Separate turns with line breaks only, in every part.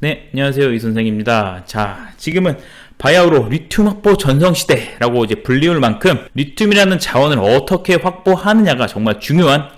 네, 안녕하세요. 이선생입니다. 자, 지금은 바야흐로 리튬 확보 전성시대라고 이제 불리울 만큼 리튬이라는 자원을 어떻게 확보하느냐가 정말 중요한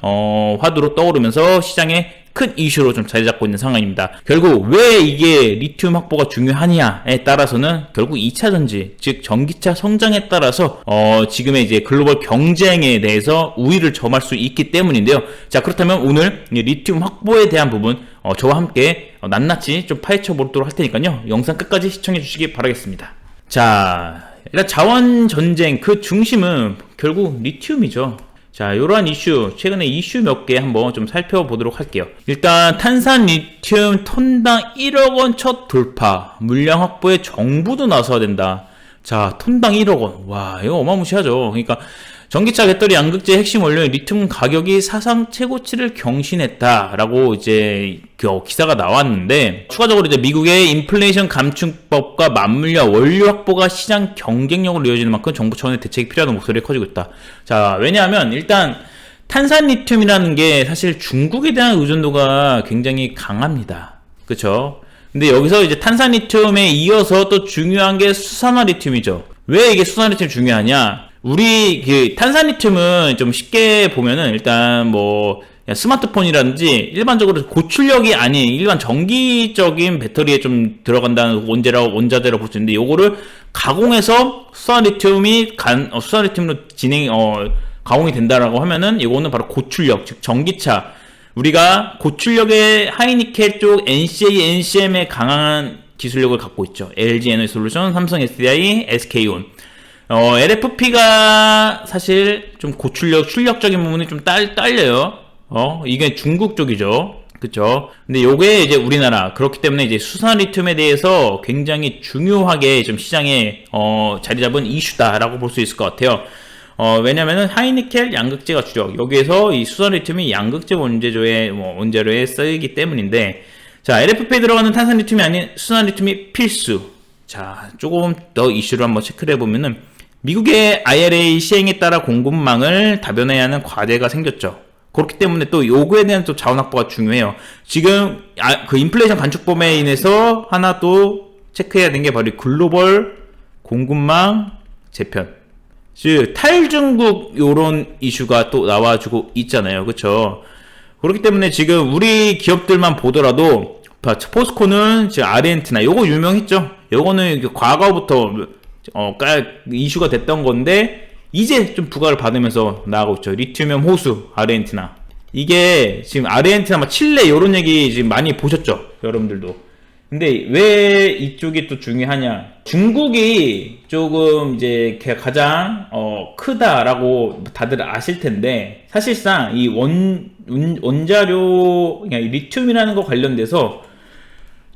화두로 떠오르면서 시장에 큰 이슈로 좀 자리 잡고 있는 상황입니다. 결국 왜 이게 리튬 확보가 중요하냐에 따라서는 결국 2차 전지, 즉 전기차 성장에 따라서 지금의 이제 글로벌 경쟁에 대해서 우위를 점할 수 있기 때문인데요. 자, 그렇다면 오늘 리튬 확보에 대한 부분 저와 함께 낱낱이 좀 파헤쳐 보도록 할 테니까요. 영상 끝까지 시청해 주시기 바라겠습니다. 자, 일단 자원 전쟁 그 중심은 결국 리튬이죠. 자, 이러한 이슈, 최근에 이슈 몇 개 한번 좀 살펴보도록 할게요. 일단 탄산 리튬 톤당 1억 원 첫 돌파, 물량 확보에 정부도 나서야 된다. 자, 톤당 1억 원. 와, 이거 어마무시하죠. 그러니까 전기차 배터리 양극재 핵심 원료인 리튬 가격이 사상 최고치를 경신했다라고 이제 기사가 나왔는데, 추가적으로 이제 미국의 인플레이션 감축법과 맞물려 원료 확보가 시장 경쟁력으로 이어지는 만큼 정부 차원의 대책이 필요하다는 목소리가 커지고 있다. 자, 왜냐하면 일단 탄산 리튬이라는 게 사실 중국에 대한 의존도가 굉장히 강합니다. 그쵸? 근데 여기서 이제 탄산 리튬에 이어서 또 중요한 게 수산화 리튬이죠. 왜 이게 수산화 리튬이 중요하냐? 우리 탄산 리튬은 좀 쉽게 보면은 일단 뭐 스마트폰이라든지 일반적으로 고출력이 아닌 일반 전기적인 배터리에 좀 들어간다는 원자재라고 볼 수 있는데, 요거를 가공해서 수산 리튬이 수산 리튬으로 가공이 된다라고 하면은 이거는 바로 고출력, 즉 전기차, 우리가 고출력의 하이니켈 쪽 NCA, NCM에 강한 기술력을 갖고 있죠. LG 에너지솔루션, 삼성 SDI, SK온. LFP가 사실 좀 고출력, 출력적인 부분이 좀 딸려요. 이게 중국 쪽이죠. 그쵸? 근데 요게 이제 우리나라, 그렇기 때문에 이제 수산 리튬에 대해서 굉장히 중요하게 좀 시장에, 자리 잡은 이슈다라고 볼 수 있을 것 같아요. 왜냐면은 하이니켈 양극재가 주력, 여기에서 이 수산 리튬이 양극재 원재료에 쓰이기 때문인데, 자, LFP에 들어가는 탄산 리튬이 아닌 수산 리튬이 필수. 자, 조금 더 이슈를 한번 체크를 해보면은, 미국의 IRA 시행에 따라 공급망을 다변해야 하는 과제가 생겼죠. 그렇기 때문에 또 요거에 대한 또 자원 확보가 중요해요. 지금 그 인플레이션 감축법에 인해서 하나 또 체크해야 되는 게 바로 글로벌 공급망 재편, 즉 탈중국 요런 이슈가 또 나와주고 있잖아요. 그쵸? 그렇기 때문에 지금 우리 기업들만 보더라도 포스코는 지금 아르헨티나, 요거 유명했죠. 요거는 과거부터 이슈가 됐던 건데 이제 좀 부각을 받으면서 나가고 있죠. 리튬이온 호수 아르헨티나, 이게 지금 아르헨티나, 칠레 요런 얘기 지금 많이 보셨죠, 여러분들도. 근데 왜 이쪽이 또 중요하냐? 중국이 조금 이제 가장 크다라고 다들 아실 텐데, 사실상 이 원자료, 그냥 리튬이라는 거 관련돼서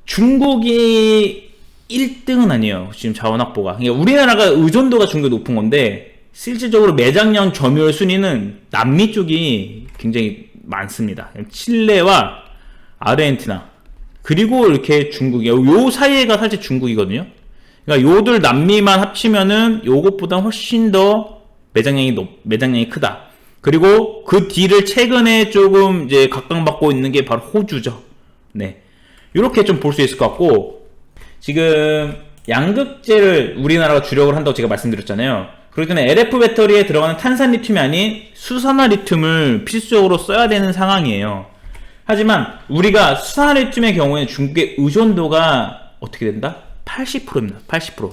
중국이 1등은 아니에요. 지금 자원 확보가. 그러니까 우리나라가 의존도가 중국이 높은 건데, 실질적으로 매장량 점유율 순위는 남미 쪽이 굉장히 많습니다. 칠레와 아르헨티나, 그리고 이렇게 중국이요. 요 사이에가 사실 중국이거든요. 그러니까 요들 남미만 합치면은 요것보다 훨씬 더 매장량이 크다. 그리고 그 뒤를 최근에 조금 이제 각광받고 있는 게 바로 호주죠. 네. 이렇게 좀 볼 수 있을 것 같고, 지금 양극재를 우리나라가 주력을 한다고 제가 말씀드렸잖아요. 그렇기 때문에 LF 배터리에 들어가는 탄산 리튬이 아닌 수산화 리튬을 필수적으로 써야 되는 상황이에요. 하지만 우리가 수산화 리튬의 경우에는 중국의 의존도가 어떻게 된다? 80%입니다. 80%.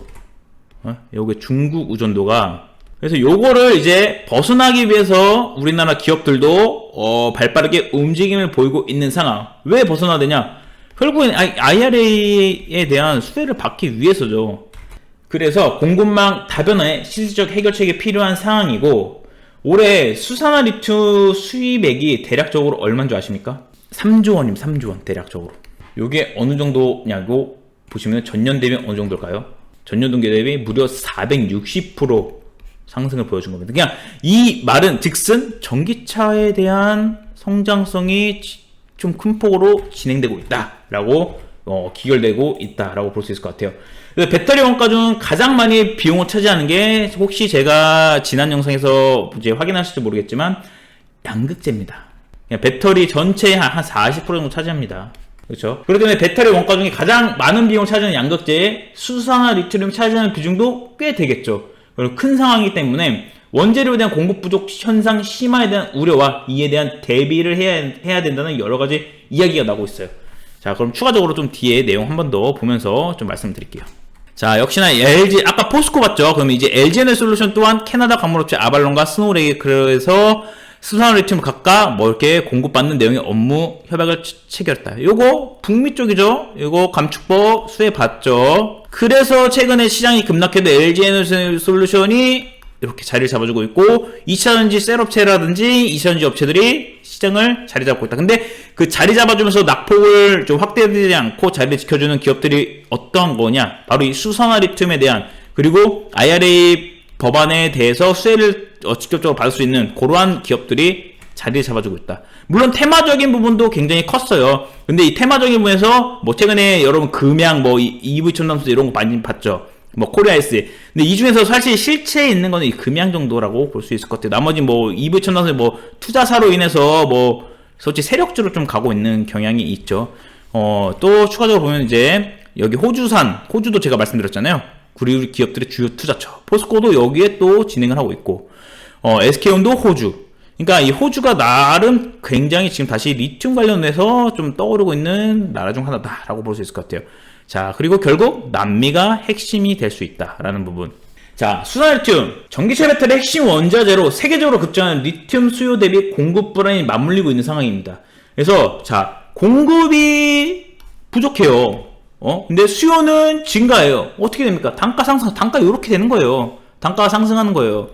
요게 중국 의존도가. 그래서 요거를 이제 벗어나기 위해서 우리나라 기업들도 발빠르게 움직임을 보이고 있는 상황. 왜 벗어나야 되냐? 결국엔 IRA에 대한 수혜를 받기 위해서죠. 그래서 공급망 다변화에 실질적 해결책이 필요한 상황이고, 올해 수산화 리튬 수입액이 대략적으로 얼마인 줄 아십니까? 3조 원입니다. 3조 원 대략적으로. 요게 어느 정도냐고 보시면 전년 대비 어느 정도일까요? 전년 동기 대비 무려 460% 상승을 보여준 겁니다. 그냥 이 말은 즉슨 전기차에 대한 성장성이 좀 큰 폭으로 진행되고 있다라고 기결되고 있다라고 볼 수 있을 것 같아요. 배터리 원가 중 가장 많이 비용을 차지하는 게, 혹시 제가 지난 영상에서 이제 확인하실지 모르겠지만 양극재입니다. 배터리 전체의 한 40% 정도 차지합니다. 그렇죠. 그렇기 때문에 배터리 원가 중에 가장 많은 비용을 차지하는 양극재에 수산화 리튬을 차지하는 비중도 꽤 되겠죠. 그리고 큰 상황이기 때문에 원재료에 대한 공급 부족 현상 심화에 대한 우려와 이에 대한 대비를 해야 된다는 여러 가지 이야기가 나오고 있어요. 자, 그럼 추가적으로 좀 뒤에 내용 한 번 더 보면서 좀 말씀드릴게요. 자, 역시나 LG, 아까 포스코 봤죠? 그럼 이제 LG에너솔루션 또한 캐나다 광물업체 아발론과 스노우레이크에서 수산화 리튬을 각각 뭐 이렇게 공급받는 내용의 업무 협약을 체결했다. 요거 북미 쪽이죠? 요거 감축법 수혜받죠? 그래서 최근에 시장이 급락해도 LG에너솔루션이 이렇게 자리를 잡아주고 있고 2차전지 셀업체라든지 2차전지 업체들이 시장을 자리 잡고 있다. 근데 그 자리 잡아주면서 낙폭을 좀 확대되지 않고 자리를 지켜주는 기업들이 어떤 거냐? 바로 이 수산화 리튬에 대한 그리고 IRA 법안에 대해서 수혜를 직접적으로 받을 수 있는 그러한 기업들이 자리를 잡아주고 있다. 물론 테마적인 부분도 굉장히 컸어요. 근데 이 테마적인 부분에서 뭐 최근에 여러분 금양 뭐 EV 첨단소재 이런 거 많이 봤죠. 뭐 코리아에스. 근데 이 중에서 사실 실체에 있는 거는 이 금양 정도라고 볼 수 있을 것 같아요. 나머지 뭐 EV 첨단소재 뭐 투자사로 인해서 뭐 솔직히 세력주로 좀 가고 있는 경향이 있죠. 또 추가적으로 보면 이제 여기 호주도 제가 말씀드렸잖아요. 그리고 기업들의 주요 투자처. 포스코도 여기에 또 진행을 하고 있고, SK온도 호주. 그러니까 이 호주가 나름 굉장히 지금 다시 리튬 관련해서 좀 떠오르고 있는 나라 중 하나다라고 볼 수 있을 것 같아요. 자, 그리고 결국 남미가 핵심이 될 수 있다라는 부분. 자, 수산화 리튬, 전기차 배터리 핵심 원자재로 세계적으로 급증하는 리튬 수요 대비 공급 불안이 맞물리고 있는 상황입니다. 그래서 자, 공급이 부족해요. 근데 수요는 증가해요. 어떻게 됩니까? 단가 상승, 단가 이렇게 되는 거예요. 단가가 상승하는 거예요.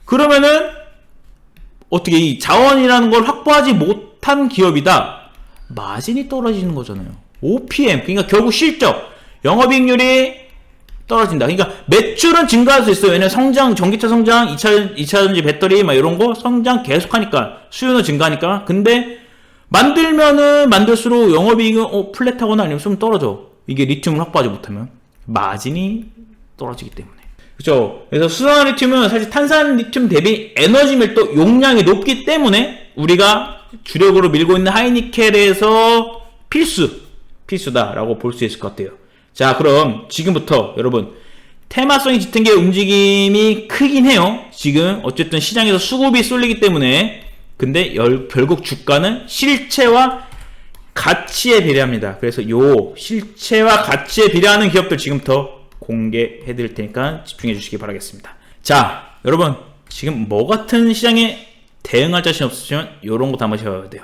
그러면은 어떻게 이 자원이라는 걸 확보하지 못한 기업이다. 마진이 떨어지는 거잖아요. OPM, 그러니까 결국 실적, 영업이익률이 떨어진다. 그러니까 매출은 증가할 수 있어요. 왜냐면 성장, 전기차 성장, 2차전지 배터리 막 이런 거 성장 계속하니까 수요는 증가하니까. 근데 만들면은 만들수록 영업이익은 플랫하거나 아니면 좀 떨어져. 이게 리튬을 확보하지 못하면 마진이 떨어지기 때문에. 그렇죠. 그래서 수산화 리튬은 사실 탄산 리튬 대비 에너지 밀도 용량이 높기 때문에 우리가 주력으로 밀고 있는 하이니켈에서 필수다라고 볼 수 있을 것 같아요. 자, 그럼 지금부터 여러분 테마성이 짙은 게 움직임이 크긴 해요. 지금 어쨌든 시장에서 수급이 쏠리기 때문에. 근데 결국 주가는 실체와 가치에 비례합니다. 그래서 요 실체와 가치에 비례하는 기업들 지금부터 공개해 드릴 테니까 집중해 주시기 바라겠습니다. 자, 여러분 지금 뭐 같은 시장에 대응할 자신 없으시면 요런 거 담으셔야 돼요.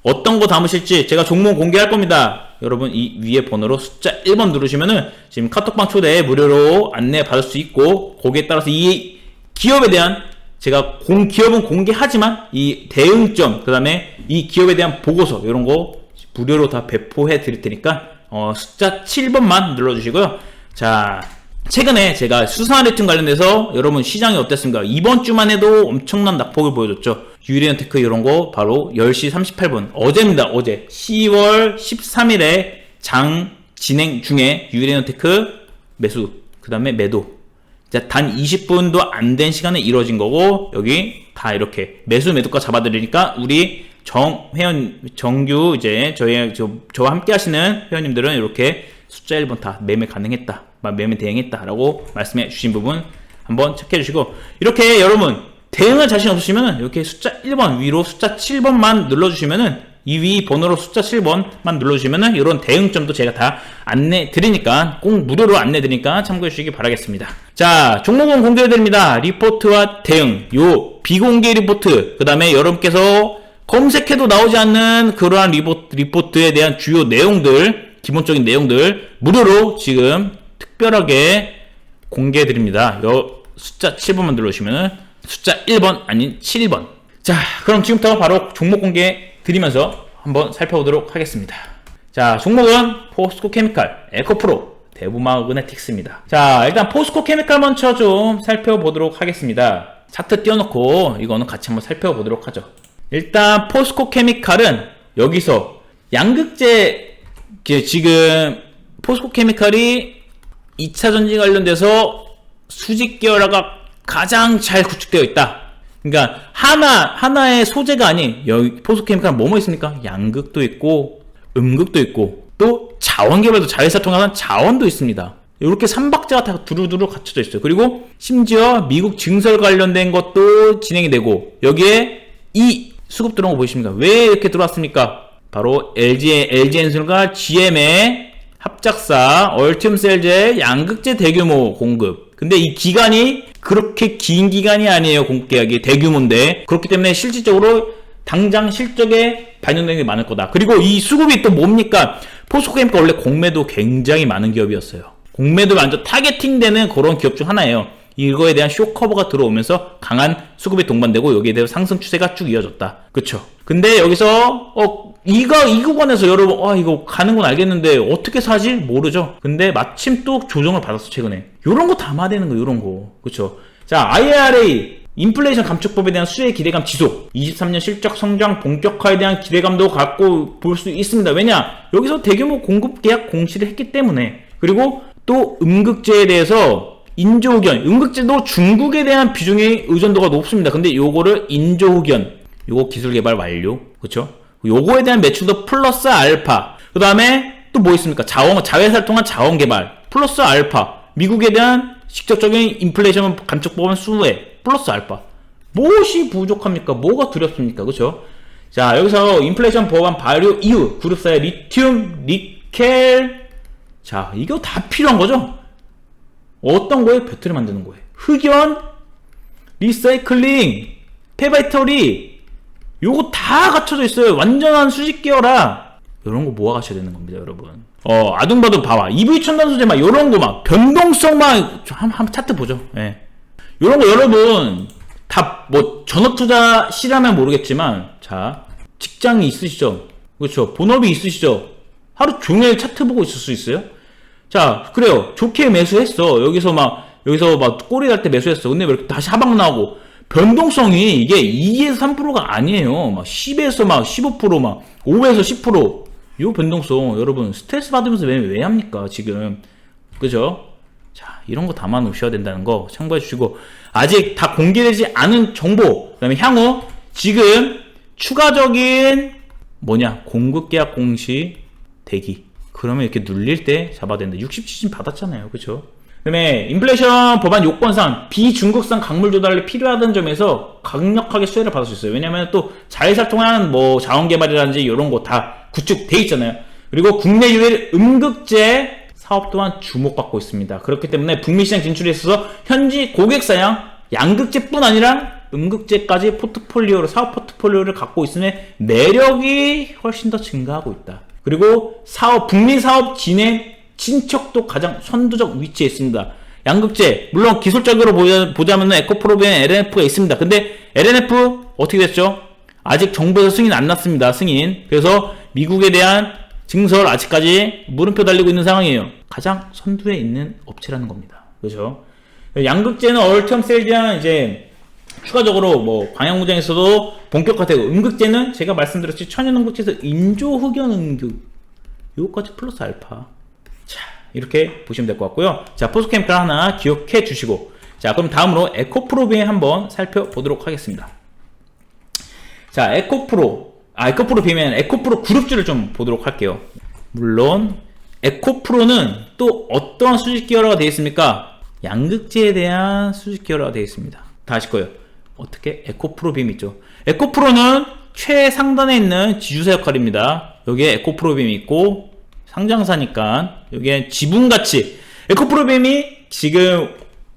어떤 거 담으실지 제가 종목 공개할 겁니다. 여러분 이 위에 번호로 숫자 1번 누르시면은 지금 카톡방 초대 무료로 안내 받을 수 있고 거기에 따라서 이 기업에 대한 제가 기업은 공개하지만 이 대응점 그 다음에 이 기업에 대한 보고서 이런 거 무료로 다 배포해 드릴 테니까 숫자 7번만 눌러주시고요. 자, 최근에 제가 수산화 리튬 관련해서 여러분 시장이 어땠습니까? 이번 주만 해도 엄청난 낙폭을 보여줬죠. 유리언테크 이런 거 바로 10시 38분 어제입니다. 어제 10월 13일에 장 진행 중에 유리언테크 매수 그 다음에 매도 단 20분도 안 된 시간에 이루어진 거고 여기 다 이렇게 매수 매도가 잡아드리니까 우리 정규 이제 저와 함께 하시는 회원님들은 이렇게 숫자 1번 다 매매 가능했다, 매매 대응했다라고 말씀해 주신 부분 한번 체크해 주시고 이렇게 여러분 대응할 자신 없으시면은 이렇게 숫자 1번 위로 숫자 7번만 눌러주시면은 이 위 번호로 숫자 7번만 눌러주시면은 이런 대응점도 제가 다 안내 드리니까 꼭 무료로 안내 드리니까 참고해 주시기 바라겠습니다. 자, 종목은 공개해 드립니다. 리포트와 대응, 요 비공개 리포트, 그 다음에 여러분께서 검색해도 나오지 않는 그러한 리포트에 대한 주요 내용들, 기본적인 내용들 무료로 지금 특별하게 공개해 드립니다. 요 숫자 7번만 눌러주시면 숫자 1번 아닌 7번. 자, 그럼 지금부터 바로 종목 공개 드리면서 한번 살펴보도록 하겠습니다. 자, 종목은 포스코 케미칼, 에코프로, 대부마그네틱스입니다. 자, 일단 포스코 케미칼 먼저 좀 살펴보도록 하겠습니다. 차트 띄워놓고 이거는 같이 한번 살펴보도록 하죠. 일단 포스코 케미칼은 여기서 양극재 지금 포스코 케미칼이 2차전지 관련돼서 수직 계열화가 가장 잘 구축되어 있다. 그러니까 하나의 소재가 아닌 여기 포스코 케미칼은 뭐뭐 있습니까? 양극도 있고 음극도 있고 또 자원 개발도 자회사 통해서 자원도 있습니다. 이렇게 3박자가 다 두루두루 갖춰져 있어요. 그리고 심지어 미국 증설 관련된 것도 진행이 되고 여기에 이 수급 들어온 거 보이십니까? 왜 이렇게 들어왔습니까? 바로 LG엔솔과 GM의 합작사 얼티엄셀즈의 양극재 대규모 공급. 근데 이 기간이 그렇게 긴 기간이 아니에요. 공급 계약이 대규모인데 그렇기 때문에 실질적으로 당장 실적에 반영되는 게 많을 거다. 그리고 이 수급이 또 뭡니까? 포스코케미칼 원래 공매도 굉장히 많은 기업이었어요. 공매도 완전 타겟팅되는 그런 기업 중 하나예요. 이거에 대한 쇼커버가 들어오면서 강한 수급이 동반되고 여기에 대한 상승 추세가 쭉 이어졌다. 그쵸? 근데 여기서 이 구간에서 여러분 이거 가는 건 알겠는데 어떻게 사지? 모르죠. 근데 마침 또 조정을 받았어 최근에. 요런 거 담아대는 거 요런 거. 그쵸? 자, IRA 인플레이션 감축법에 대한 수혜 기대감 지속, 23년 실적 성장 본격화에 대한 기대감도 갖고 볼 수 있습니다. 왜냐? 여기서 대규모 공급 계약 공시를 했기 때문에. 그리고 또 음극재에 대해서 인조흑연, 음극재도 중국에 대한 비중의 의존도가 높습니다. 근데 요거를 인조흑연, 요거 기술 개발 완료, 그쵸? 요거에 대한 매출도 플러스 알파. 그 다음에 또 뭐 있습니까? 자회사를 통한 자원 개발, 플러스 알파. 미국에 대한 직접적인 인플레이션 감축법은 수혜, 플러스 알파. 무엇이 부족합니까? 뭐가 두렵습니까? 그쵸? 자, 여기서 인플레이션 법안 발효 이후 그룹사의 리튬, 니켈, 자, 이거 다 필요한 거죠? 어떤 거에? 배터리 만드는 거예요. 흑연, 리사이클링, 폐배터리, 요거 다 갖춰져 있어요. 완전한 수직 계열화. 요런 거 모아 가셔야 되는 겁니다, 여러분. 아둥바둥 봐봐. EV 첨단 소재 막 요런 거 막 변동성 막 한번 차트 보죠. 예. 요런 거 여러분 다 뭐 전업 투자 시라면 모르겠지만 자, 직장이 있으시죠? 그렇죠? 본업이 있으시죠? 하루 종일 차트 보고 있을 수 있어요? 자, 그래요. 좋게 매수했어. 여기서 막 꼬리 날 때 매수했어. 근데 왜 이렇게 다시 하방 나오고 변동성이 이게 2에서 3%가 아니에요. 막 10에서 막 15%, 막 5에서 10%. 요 변동성 여러분 스트레스 받으면서 왜 합니까 지금? 그죠? 자, 이런 거 담아 놓으셔야 된다는 거 참고해 주시고, 아직 다 공개되지 않은 정보, 그 다음에 향후 지금 추가적인 공급 계약 공시 대기. 그러면 이렇게 눌릴 때 잡아야 된다. 60지진 받았잖아요. 그쵸? 그 다음에 인플레이션 법안 요건상 비중국산 광물 조달이 필요하다는 점에서 강력하게 수혜를 받을 수 있어요. 왜냐면 또 자회사를 통한 자원 개발이라든지 이런 거 다 구축돼 있잖아요. 그리고 국내 유일 음극재 사업 또한 주목받고 있습니다. 그렇기 때문에 북미 시장 진출에 있어서 현지 고객 사양 양극재뿐 아니라 음극재까지 사업 포트폴리오를 갖고 있음에 매력이 훨씬 더 증가하고 있다. 그리고 북미 사업 진행 친척도 가장 선두적 위치에 있습니다. 양극재, 물론 기술적으로 보자면 에코프로비엔 LNF가 있습니다. 근데 LNF 어떻게 됐죠? 아직 정부에서 승인 안 났습니다. 승인. 그래서 미국에 대한 증설 아직까지 물음표 달리고 있는 상황이에요. 가장 선두에 있는 업체라는 겁니다. 그렇죠? 양극재는 얼티엄셀즈랑 이제 추가적으로 광양공장에서도 본격화되고, 음극재는 제가 말씀드렸듯이 천연음극재에서 인조흑연 음극, 요거까지 플러스 알파. 자, 이렇게 보시면 될 것 같고요. 자, 포스코케미칼 하나 기억해 주시고, 자, 그럼 다음으로 에코프로비엔 한번 살펴보도록 하겠습니다. 자, 에코프로 비면 에코프로 그룹주를 좀 보도록 할게요. 물론 에코프로는 또 어떠한 수직 계열화가 되어 있습니까? 양극재에 대한 수직 계열화가 되어 있습니다. 다 아실 거예요. 어떻게? 에코프로 빔 있죠. 에코프로는 최상단에 있는 지주사 역할입니다. 여기에 에코프로 빔이 있고, 상장사니까 여기에 지분가치. 에코프로 빔이 지금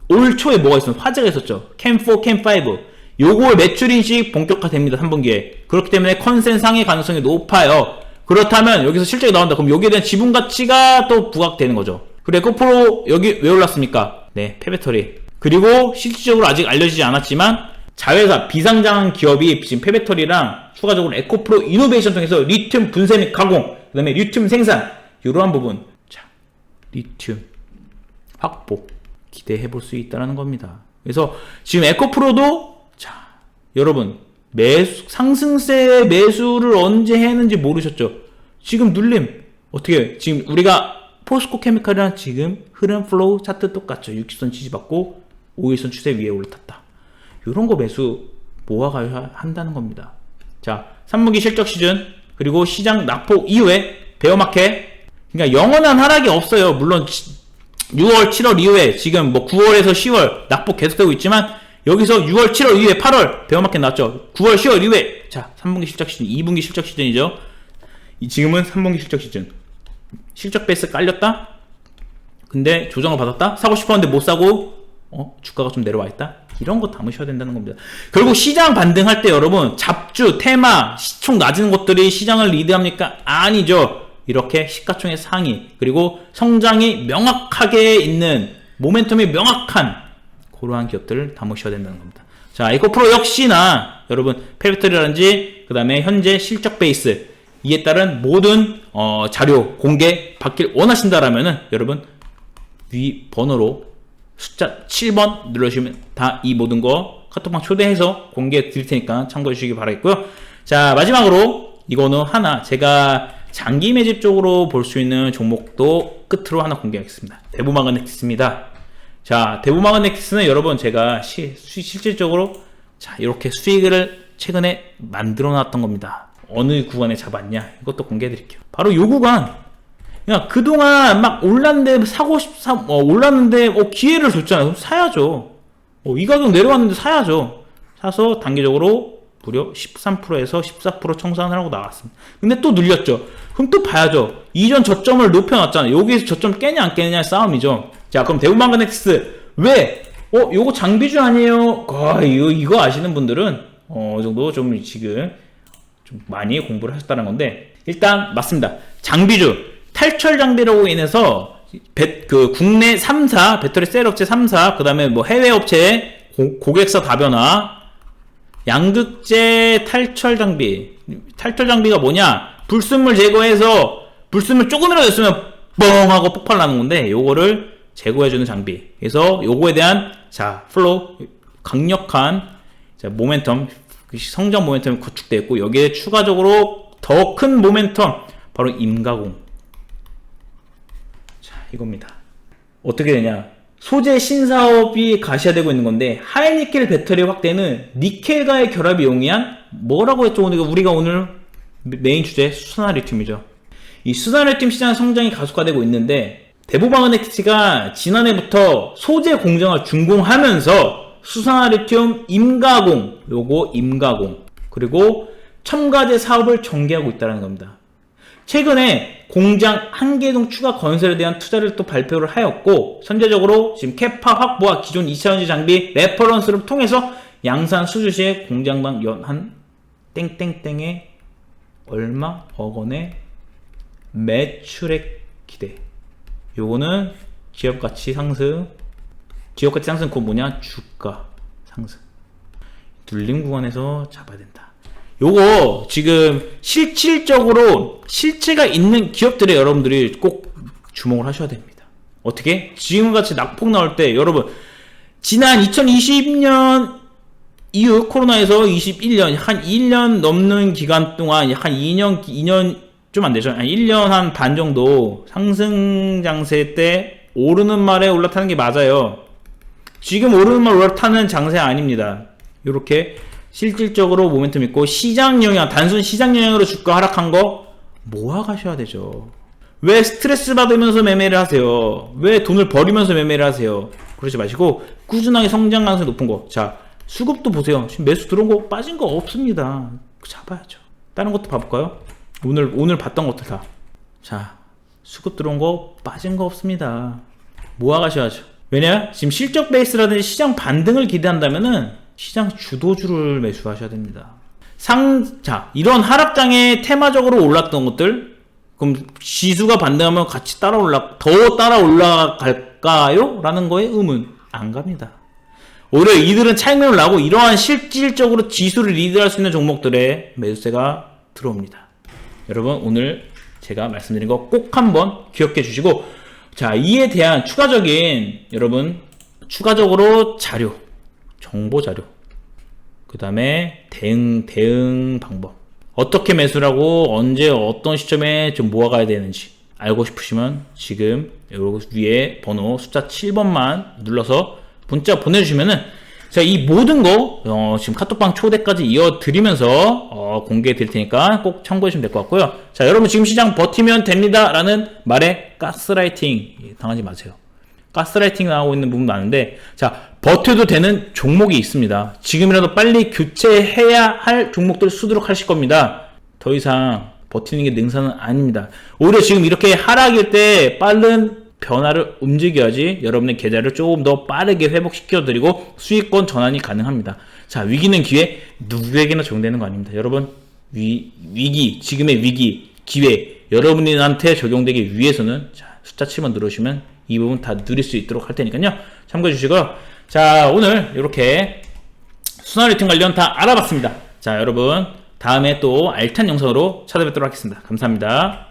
올 초에 뭐가 있었죠? 화제가 있었죠. 캠4, 캠5. 요거 매출 인식 본격화됩니다. 3분기에. 그렇기 때문에 컨센 상의 가능성이 높아요. 그렇다면 여기서 실적이 나온다. 그럼 여기에 대한 지분 가치가 또 부각되는 거죠. 그리고 에코프로 여기 왜 올랐습니까? 네, 폐배터리. 그리고 실질적으로 아직 알려지지 않았지만 자회사 비상장 기업이 지금 폐배터리랑 추가적으로 에코프로 이노베이션 통해서 리튬 분쇄 및 가공, 그 다음에 리튬 생산, 이러한 부분, 자, 리튬 확보 기대해 볼 수 있다는 겁니다. 그래서 지금 에코프로도 여러분 상승세의 매수를 언제 했는지 모르셨죠? 지금 눌림 어떻게 지금 우리가 포스코케미칼이랑 지금 흐름 플로우 차트 똑같죠? 60선 지지받고 5일선 추세 위에 올라탔다. 이런 거 매수 모아가야 한다는 겁니다. 자, 3분기 실적 시즌 그리고 시장 낙폭 이후에 베어마켓. 그러니까 영원한 하락이 없어요. 물론 6월, 7월 이후에 지금 뭐 9월에서 10월 낙폭 계속되고 있지만 여기서 6월, 7월 이후에 8월 베어마켓 나왔죠. 9월, 10월 이후에 자 3분기 실적 시즌, 2분기 실적 시즌이죠. 지금은 3분기 실적 시즌. 실적 베이스 깔렸다. 근데 조정을 받았다. 사고 싶었는데 못 사고 주가가 좀 내려와 있다. 이런 거 담으셔야 된다는 겁니다. 결국 시장 반등할 때 여러분 잡주, 테마, 시총 낮은 것들이 시장을 리드합니까? 아니죠. 이렇게 시가총액 상위 그리고 성장이 명확하게 있는 모멘텀이 명확한 그러한 기업들을 담으셔야 된다는 겁니다. 자, 에코프로 역시나 여러분 페리토리라든지 그 다음에 현재 실적 베이스 이에 따른 모든 자료 공개 받길 원하신다라면은 여러분 위 번호로 숫자 7번 눌러주시면 다 이 모든 거 카톡방 초대해서 공개해 드릴 테니까 참고해 주시기 바라겠고요. 자, 마지막으로 이거는 하나 제가 장기 매집 쪽으로 볼 수 있는 종목도 끝으로 하나 공개하겠습니다. 대부마그네틱스입니다. 자, 대부마그네틱스는 여러분 제가 실질적으로 자 이렇게 수익을 최근에 만들어 놨던 겁니다. 어느 구간에 잡았냐 이것도 공개해 드릴게요. 바로 요 구간. 그냥 그동안 막 올랐는데 올랐는데 기회를 줬잖아요. 그럼 사야죠. 이 가격 내려왔는데 사야죠. 사서 단기적으로 무려 13%에서 14% 청산을 하고 나왔습니다. 근데 또 늘렸죠. 그럼 또 봐야죠. 이전 저점을 높여놨잖아요. 여기에서 저점 깨냐 안 깨느냐의 싸움이죠. 자, 그럼 대부마그네틱스 왜? 요거 장비주 아니에요? 이거 아시는 분들은 어느 정도 좀 지금 좀 많이 공부를 하셨다는 건데 일단 맞습니다. 장비주 탈철 장비로 인해서 국내 3사 배터리 셀 업체 3사 그 다음에 뭐 해외 업체 고객사 다변화 양극재 탈철 장비. 탈철 장비가 뭐냐? 불순물 제거해서 불순물 조금이라도 있으면 뻥 하고 폭발 나는 건데 요거를 제거해주는 장비. 그래서 요거에 대한 플로우 강력한 모멘텀 성장 모멘텀이 구축되어 있고 여기에 추가적으로 더 큰 모멘텀 바로 임가공. 자, 이겁니다. 어떻게 되냐? 소재 신사업이 가시화되고 있는 건데 하이니켈 배터리 확대는 니켈과의 결합이 용이한 뭐라고 했죠? 우리가 오늘 메인 주제 수산화 리튬이죠. 이 수산화 리튬 시장 성장이 가속화되고 있는데 대부마그네틱스가 지난해부터 소재 공정을 준공하면서 수산화 리튬 임가공 요거 임가공 그리고 첨가제 사업을 전개하고 있다는 겁니다. 최근에 공장 1개 추가 건설에 대한 투자를 또 발표를 하였고 선제적으로 지금 캐파 확보와 기존 2차전지 장비 레퍼런스를 통해서 양산 수주시에 공장당 연 땡땡땡의 얼마 억 원의 매출액 기대. 요거는 기업가치 상승. 기업가치 상승 그거 뭐냐? 주가 상승. 눌림 구간에서 잡아야 된다. 요거 지금 실질적으로 실체가 있는 기업들에 여러분들이 꼭 주목을 하셔야 됩니다. 어떻게? 지금같이 낙폭 나올 때 여러분 지난 2020년 이후 코로나에서 21년 한 1년 넘는 기간 동안 한 2년 좀 안 되죠. 한 1년 한 반 정도 상승 장세 때 오르는 말에 올라타는 게 맞아요. 지금 오르는 말 올라타는 장세 아닙니다. 요렇게 실질적으로 모멘텀 있고 시장 영향, 단순 시장 영향으로 주가 하락한 거 모아가셔야 되죠. 왜 스트레스 받으면서 매매를 하세요? 왜 돈을 버리면서 매매를 하세요? 그러지 마시고 꾸준하게 성장 가능성이 높은 거. 자, 수급도 보세요. 지금 매수 들어온 거 빠진 거 없습니다. 잡아야죠. 다른 것도 봐볼까요? 오늘 봤던 것들 다. 자, 수급 들어온 거 빠진 거 없습니다. 모아가셔야죠. 왜냐? 지금 실적 베이스라든지 시장 반등을 기대한다면은 시장 주도주를 매수하셔야 됩니다. 자, 이런 하락장에 테마적으로 올랐던 것들, 그럼 지수가 반등하면 같이 더 따라 올라갈까요? 라는 거에 의문. 안 갑니다. 오히려 이들은 차익면을 나고 이러한 실질적으로 지수를 리드할 수 있는 종목들에 매수세가 들어옵니다. 여러분, 오늘 제가 말씀드린 거 꼭 한번 기억해 주시고, 자, 이에 대한 추가적으로 자료, 정보 자료, 그 다음에 대응 방법, 어떻게 매수를 하고 언제 어떤 시점에 좀 모아가야 되는지 알고 싶으시면 지금 여기 위에 번호 숫자 7번만 눌러서 문자 보내주시면은 자, 이 모든 거 지금 카톡방 초대까지 이어드리면서 공개해 드릴 테니까 꼭 참고해 주시면 될 것 같고요. 자, 여러분 지금 시장 버티면 됩니다 라는 말에 가스라이팅 당하지 마세요. 가스라이팅 나오고 있는 부분도 아는데, 자, 버텨도 되는 종목이 있습니다. 지금이라도 빨리 교체해야 할 종목들 수두룩 하실 겁니다. 더 이상 버티는 게 능사는 아닙니다. 오히려 지금 이렇게 하락일 때 빠른 변화를 움직여야지 여러분의 계좌를 조금 더 빠르게 회복시켜드리고 수익권 전환이 가능합니다. 자, 위기는 기회, 누구에게나 적용되는 거 아닙니다. 여러분, 위기, 지금의 위기, 기회, 여러분한테 적용되기 위해서는 자, 숫자 7번 누르시면 이 부분 다 누릴 수 있도록 할 테니까요. 참고해 주시고요. 자, 오늘 이렇게 순환 리튬 관련 다 알아봤습니다. 자, 여러분 다음에 또 알찬 영상으로 찾아뵙도록 하겠습니다. 감사합니다.